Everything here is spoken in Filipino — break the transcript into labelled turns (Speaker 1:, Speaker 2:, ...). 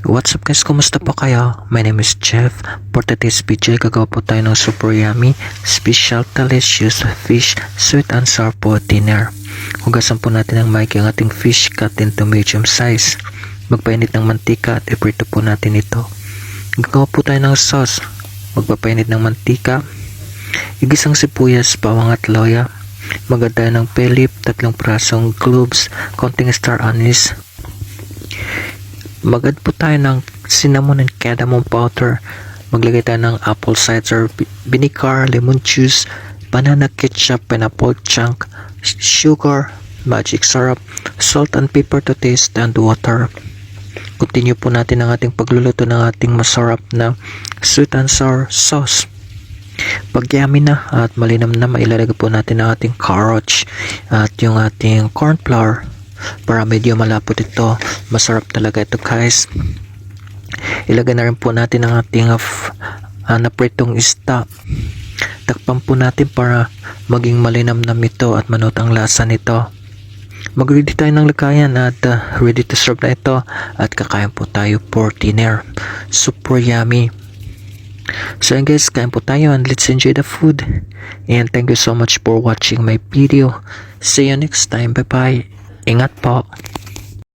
Speaker 1: What's up guys, kumusta po kayo? My name is Jeff. For today's video, gagawa po tayo ng super yummy, special delicious fish, sweet and sour po dinner. Hugasan po natin ang maigi ang ating fish cut into medium size. Magpainit ng mantika at iprito po natin ito. Gagawa po tayo ng sauce. Magpapainit ng mantika. Igisang sibuyas, bawang at loya. Maganda ng pelip, 3 prasong cloves, konting star anise. Mag-add po tayo ng cinnamon and cardamom powder. Maglagay tayo ng apple cider vinegar, lemon juice, banana ketchup, pineapple chunk, sugar, magic syrup, salt and pepper to taste, and water. Continue po natin ang ating pagluluto ng ating masarap na sweet and sour sauce. Pag yummy na at malinam na, mailalagay po natin ang ating carrots at yung ating corn flour. Para medyo malapot ito, masarap talaga ito guys. Ilagay na rin po natin ang ating napritong isda. Takpan po natin para maging malinamnam ito at manot ang lasa nito. Mag-ready tayo ng lagayan at ready to serve na ito at kakain po tayo for dinner. Super yummy. So yun guys, kain po tayo and let's enjoy the food. And thank you so much for watching my video. See you next time. Bye bye. Ingat po.